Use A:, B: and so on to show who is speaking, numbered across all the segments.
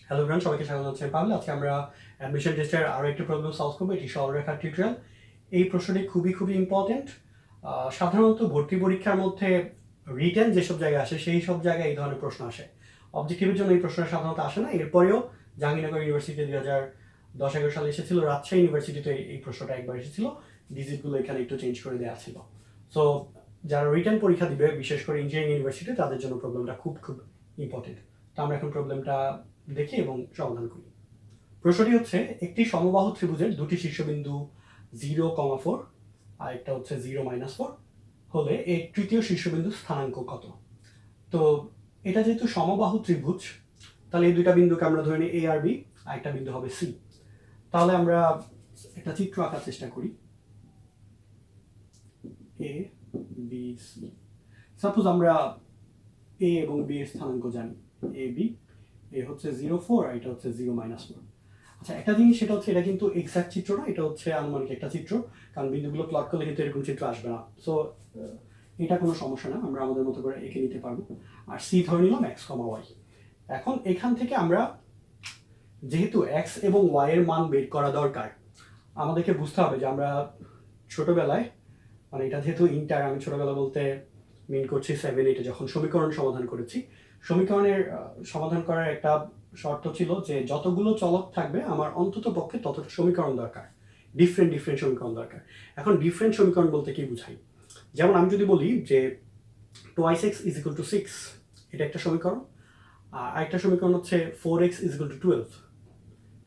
A: Hello everyone, সবাইকে স্বাগত জানাচ্ছি। পাভেল। আজকে আমরা অ্যাডমিশন টেস্টের আরও একটি প্রবলেম সলভ করবো। এটি সরলরেখার টিউটোরিয়াল। এই প্রশ্নটি খুবই ইম্পর্টেন্ট। সাধারণত ভর্তি পরীক্ষার মধ্যে রিটেন যেসব জায়গায় আসে সেই সব জায়গায় এই ধরনের প্রশ্ন আসে। অবজেক্টিভের জন্য এই প্রশ্নটা সাধারণত আসে না। এরপরেও জাহাঙ্গীরনগর ইউনিভার্সিটিতে 2010-11 সালে এসেছিল, রাজশাহী ইউনিভার্সিটিতে এই প্রশ্নটা একবার এসেছিল। ডিজিটগুলো এখানে একটু চেঞ্জ করে দেওয়া ছিল। সো যারা রিটেন পরীক্ষা দিবে, বিশেষ করে ইঞ্জিনিয়ারিং ইউনিভার্সিটি, তাদের জন্য প্রবলেমটা খুব ইম্পর্টেন্ট। তো আমরা এখন প্রবলেমটা দেখি এবং সমাধান করি। প্রশ্নটি হচ্ছে, একটি সমবাহু ত্রিভুজের দুটি শীর্ষবিন্দু 0,4 আর একটা হচ্ছে 0-4 হলে এর তৃতীয় শীর্ষবিন্দুর স্থানাঙ্ক কত? তো এটা যেহেতু সমবাহু ত্রিভুজ, তাহলে এই দুইটা বিন্দুকে আমরা ধরে নিই এ আর বি, আর একটা বিন্দু হবে সি। তাহলে আমরা একটা চিত্র আঁকার চেষ্টা করি। A B C. সাপোজ আমরা এ এবং বি এর স্থানাঙ্ক জানি, এ বি। এ হচ্ছে 0,4 আর এটা হচ্ছে 0-4। আচ্ছা, একটা জিনিস সেটা হচ্ছে, এটা কিন্তু এক্সাক্ট চিত্র না, এটা হচ্ছে আনুমানিক একটা চিত্র, কারণ বিন্দুগুলো প্লট করলে কিন্তু এরকম চিত্র আসবে না। সো এটা কোনো সমস্যা না, আমরা আমাদের মতো করে এঁকে নিতে পারবো। আর সি ধরে নিলাম এক্স কমা ওয়াই। এখন এখান থেকে আমরা যেহেতু এক্স এবং ওয়াই এর মান বের করা দরকার, আমাদেরকে বুঝতে হবে যে আমরা ছোটবেলায়, মানে এটা যেহেতু ইন্টার, আমি ছোটবেলা বলতে মিন করছি 7-8 যখন সমীকরণ সমাধান করেছি, সমীকরণের সমাধান করার একটা শর্ত ছিল যে যতগুলো চলক থাকবে আমার অন্তত পক্ষে ততটা সমীকরণ দরকার, ডিফারেন্ট সমীকরণ দরকার। এখন ডিফারেন্ট সমীকরণ বলতে কি বুঝাই? যেমন আমি যদি বলি যে 2x = 6, এটা একটা সমীকরণ। আর আরেকটা সমীকরণ হচ্ছে 4x = 12।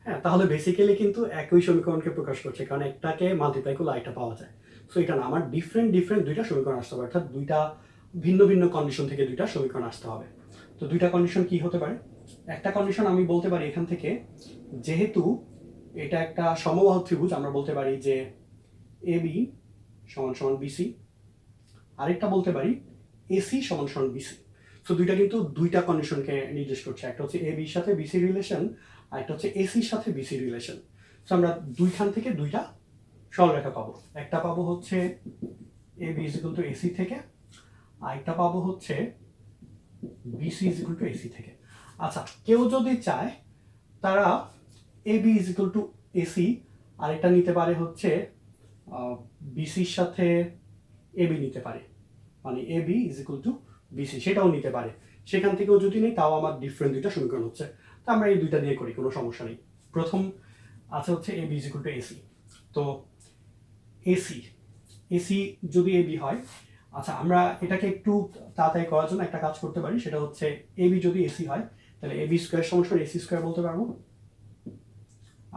A: হ্যাঁ, তাহলে বেসিক্যালি কিন্তু একই সমীকরণকে প্রকাশ করছে, কারণ একটাকে মাল্টিপ্লাই করলে আরেকটা পাওয়া যায়। সো এটা না, আমার ডিফারেন্ট দুইটা সমীকরণ আসতে হবে, অর্থাৎ দুইটা ভিন্ন কন্ডিশন থেকে দুইটা সমীকরণ আসতে হবে। তো দুইটা কন্ডিশন কি হতে পারে? একটা কন্ডিশন আমি বলতে পারি এখান থেকে, যেহেতু এটা একটা সমবাহু ত্রিভুজ, আমরা বলতে পারি যে এ বি সমান বিসি। আরেকটা বলতে পারি এসি সমান বিসি। সো দুইটা কিন্তু দুইটা কন্ডিশনকে নির্দেশ করছে। একটা হচ্ছে এ বির সাথে বিসি রিলেশন, আর একটা হচ্ছে এসির সাথে বিসি রিলেশন। সো আমরা দুইখান থেকে দুইটা সরলরেখা পাবো। একটা পাবো হচ্ছে এ বি = এসি থেকে, আর একটা পাবো হচ্ছে বিসি = এসি থেকে। আচ্ছা, কেউ যদি চায় তারা এ বি = এসি, আরেকটা নিতে পারে হচ্ছে বিসির সাথে এ বি নিতে পারে, মানে এ বি = বিসি, সেটাও নিতে পারে। সেখান থেকেও যদি নেই, তাও আমার ডিফারেন্ট দুইটা সমীকরণ হচ্ছে। তো আমরা এই দুইটা দিয়ে করি, কোনো সমস্যা নেই। প্রথম আছে হচ্ছে এ বি = এসি। তো এসি যদি এ বি হয়, আচ্ছা আমরা এটাকে একটু তাড়াতাড়ি করার জন্য একটা কাজ করতে পারি, সেটা হচ্ছে এ বি যদি এসি হয়, তাহলে এ বি স্কোয়ার সমান এসি স্কোয়ার বলতে পারবো,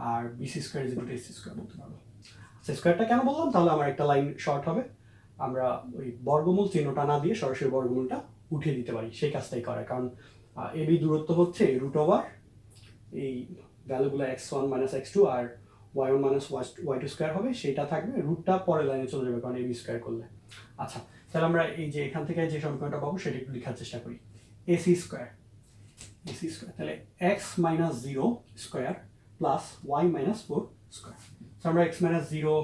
A: আর বিসি স্কোয়ার = এসি স্কোয়ার বলতে পারবো। আচ্ছা, স্কোয়ারটা কেন বললাম? তাহলে আমার একটা লাইন শর্ট হবে। আমরা ওই বর্গমূল চিহ্নটা না দিয়ে সরাসরি বর্গমূলটা উঠিয়ে দিতে পারি, সেই কাজটাই করে। কারণ এ বি দূরত্ব হচ্ছে √, এই ভ্যালুগুলো x1 - x2 আর y1 - y2 স্কোয়ার হবে, সেটা থাকবে, রুটটা পরের লাইনে চলে যাবে কারণ এবি স্কোয়ার করলে। আচ্ছা, তাহলে আমরা এই যে এখান থেকে যে সমীকরণটা পাবো সেটা একটু লেখার চেষ্টা করি। এসি স্কোয়ার, তাহলে x - 0 square plus y - 4 square. তো আমরা x - 0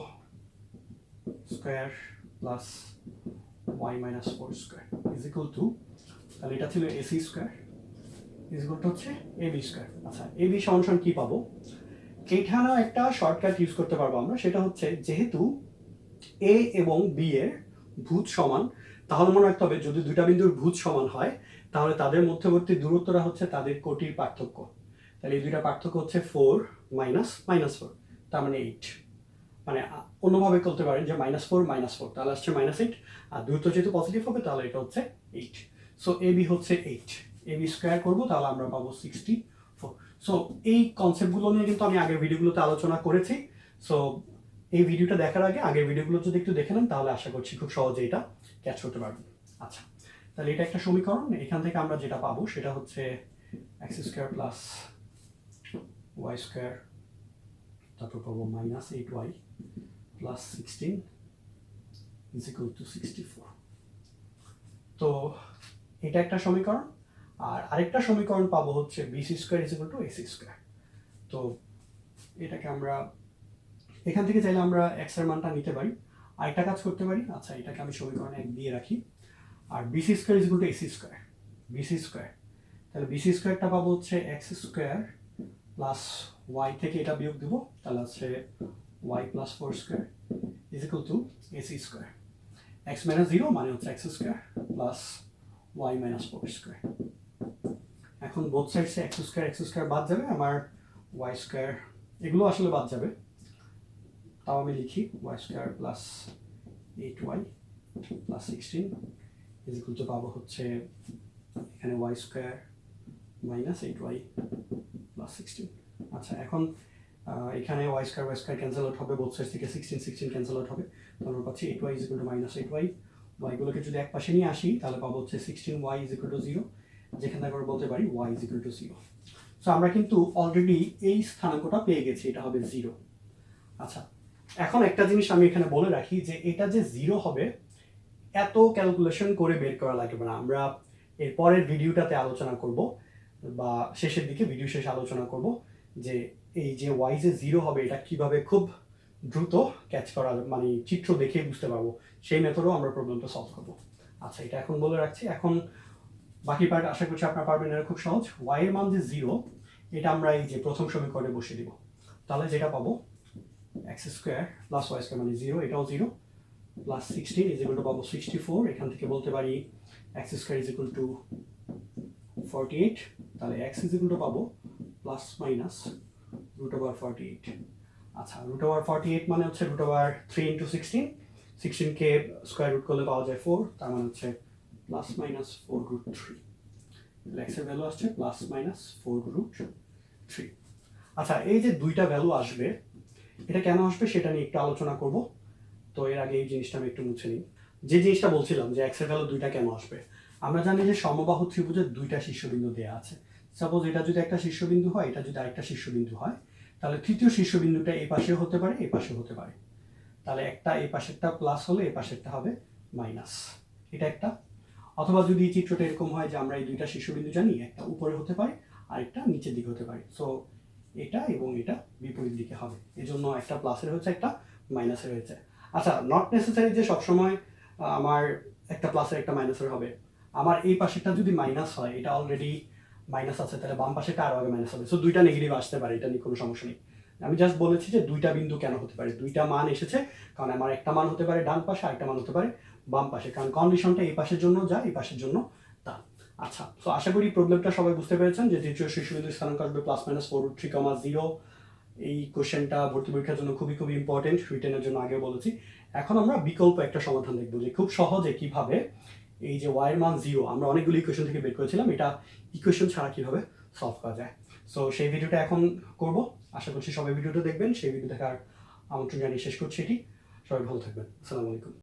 A: square plus y - 4 square = তাহলে এটা ছিল এসি স্কোয়ার হচ্ছে এবি স্কোয়ার। আচ্ছা, এবি সমান কি পাবো? এখানেও একটা শর্টকাট ইউজ করতে পারবো আমরা, সেটা হচ্ছে যেহেতু এ এবং বি এর ভুজ সমান, তাহলে মনে রাখতে হবে যদি দুইটা বিন্দুর ভুজ সমান হয়, তাহলে তাদের মধ্যবর্তী দূরত্বটা হচ্ছে তাদের কোটির পার্থক্য। তাহলে এই দুইটা পার্থক্য হচ্ছে 4 - 4, তার মানে 8। মানে অন্যভাবে করতে পারেন যে -4 - 4, তাহলে আসছে -8, আর দূরত্ব যেহেতু পজিটিভ হবে তাহলে এটা হচ্ছে 8। সো এ বি হচ্ছে 8, এ বি স্কোয়ার করবো তাহলে আমরা পাবো 64। সো এই কনসেপ্টগুলো নিয়ে কিন্তু আমি আগের ভিডিওগুলোতে আলোচনা করেছি। সো এই ভিডিওটা দেখার আগে আগের ভিডিওগুলো যদি একটু দেখে নেন, তাহলে আশা করছি খুব সহজে এটা ক্যাচ করতে পারবেন। আচ্ছা, তাহলে এটা একটা সমীকরণ। এখান থেকে আমরা যেটা পাবো সেটা হচ্ছে x square plus y square, তারপর পাবো -8y প্লাস 16 = 64। তো এটা একটা সমীকরণ। আর আরেকটা সমীকরণ পাবো হচ্ছে বিসি স্কোয়ার = এসি স্কোয়ার। তো এটাকে আমরা এখান থেকে চাইলে আমরা এক্স এর মানটা নিতে পারি, আরেকটা কাজ করতে পারি। আচ্ছা, এটাকে আমি সমীকরণে 1 দিয়ে রাখি। আর বিসি স্কোয়ার = এসি স্কোয়ার, তাহলে তাহলে বিসি স্কোয়ারটা পাবো হচ্ছে এক্স স্কোয়ার প্লাস ওয়াই থেকে এটা বিয়োগ দেবো, তাহলে হচ্ছে y plus 4 square is equal to AC square. X minus 0 মানে হচ্ছে x square plus y minus 4 square. এখন বোথ সাইডসে এক্স স্কোয়ার বাদ যাবে, আমার ওয়াই স্কোয়ার এগুলো আসলে বাদ যাবে, তাও আমি লিখি y square plus 8y plus 16 is equal to পাবো হচ্ছে এখানে Y square minus 8y plus 16। আচ্ছা, এখন এখানে ওয়াই স্কোয়ার ক্যান্সেল আউট হবে, বোথ সাইড থেকে 16 ক্যান্সেল আউট হবে, তাহলে আমরা পাচ্ছি 8y is equal two minus 8y। ওয়াইগুলোকে যদি এক পাশে নিয়ে আসি তাহলে পাবো হচ্ছে 16y ইজ ইকুয়াল টু 0, যেখানে আমরা বলতে পারি y is equal two 0। So আমরা কিন্তু অলরেডি এই স্থানাঙ্কটা পেয়ে গেছি, এটা হবে 0। আচ্ছা, এখন একটা জিনিস আমি এখানে বলে রাখি যে এটা যে 0 হবে এত ক্যালকুলেশন করে বের করা লাগবে না। আমরা এর পরের ভিডিওটাতে আলোচনা করব, বা শেষের দিকে ভিডিও শেষে আলোচনা করব যে এই যে ওয়াই যে 0 হবে এটা কিভাবে খুব দ্রুত ক্যাচ করা, মানে চিত্র দেখে বুঝতে পারবো, সেই মেথডও আমরা প্রবলেমটা সলভ করব। আচ্ছা, এটা এখন বলে রাখছি। এখন বাকি পার্ট আশা করছি আপনারা পারবেন, এটা খুব সহজ। ওয়াই এর মান যে 0 এটা আমরা এই যে প্রথম সমীকরণে বসিয়ে দিব, তাহলে যেটা পাবো x square plus y square মানে 0, এটাও 0 প্লাস 16 ইজ ইকুয়াল টু পাবো 64। এখান থেকে বলতে পারি x square is equal to 48, তাহলে এক্স ইজ ইকুয়াল টু পাবো প্লাস মাইনাস রুট ওভার 48। আচ্ছা, রুট ওভার 48 মানে হচ্ছে রুট ওভার 3 ইন্টু 16কে স্কোয়ার রুট করলে পাওয়া যায় 4, তার মানে হচ্ছে প্লাস মাইনাস 4 রুট 3। এক্সের ভ্যালু আসছে প্লাস মাইনাস 4 রুট 3। আচ্ছা, এই যে দুইটা ভ্যালু আসবে, এটা কেন আসবে সেটা নিয়ে একটু আলোচনা করব। তো এর আগে এই জিনিসটা আমি একটু মুছে নিই। যে জিনিসটা বলছিলাম যে এক্সের ভ্যালু দুইটা কেন আসবে, আমরা জানি যে সমবাহু ত্রিভুজের দুইটা শীর্ষবিন্দু দেওয়া আছে। সাপোজ এটা যদি একটা শীর্ষবিন্দু হয়, এটা যদি আরেকটা শীর্ষবিন্দু হয়, তাহলে তৃতীয় শীর্ষবিন্দুটা এই পাশেও হতে পারে, এই পাশেও হতে পারে। তাহলে একটা এই পাশেরটা প্লাস হলে এই পাশেরটা হবে মাইনাস, এটা একটা। অথবা যদি চিত্রটা এরকম হয় যে আমরা এই দুইটা শীর্ষবিন্দু জানি, একটা উপরে হতে পারে আর একটা নিচের দিকে হতে পারে, সো এটা এবং এটা বিপরীত দিকে হবে, এজন্য একটা প্লাসের হচ্ছে একটা মাইনাসের হয়েছে। আচ্ছা, নট নেসেসারি যে সবসময় আমার একটা প্লাসের একটা মাইনাসের হবে। আমার এই পাশেরটা যদি মাইনাস হয়, এটা অলরেডি মাইনাস আছে, তাহলে বাম পাশেটা আরও আগে মাইনাস হবে, সো দুইটা নেগেটিভ আসতে পারে, এটা নিয়ে কোনো সমস্যা নেই। আমি জাস্ট বলেছি যে দুইটা বিন্দু কেন হতে পারে, দুইটা মান এসেছে, কারণ আমার একটা মান হতে পারে ডান পাশে, আরেকটা মান হতে পারে বাম পাশে, কারণ কন্ডিশনটা এই পাশের জন্য যা, এই পাশের জন্য তা। আচ্ছা, তো আশা করি প্রবলেমটা সবাই বুঝতে পেরেছেন যে তৃতীয় শীর্ষবিন্দু স্থানাঙ্ক আসবে প্লাস মাইনাস 4√3, 0। এই কোশ্চেনটা ভর্তি পরীক্ষার জন্য খুবই খুবই ইম্পর্টেন্ট, রিটেনের জন্য আগেও বলেছি। এখন আমরা বিকল্প একটা সমাধান দেখবো যে খুব সহজে কিভাবে এই যে ওয়াই এর মান 0 আমরা অনেকগুলো ইকুয়েশন থেকে বের করেছিলাম, এটা ইকুয়েশন ছাড়া কিভাবে সলভ করা যায়। সো সেই ভিডিওটা এখন করব, আশা করছি সবাই ভিডিওটা দেখবেন। সেই ভিডিও দেখার আমন্ত্রণ জানিয়ে শেষ করছি এটি। সবাই ভালো থাকবেন, আসসালামু আলাইকুম।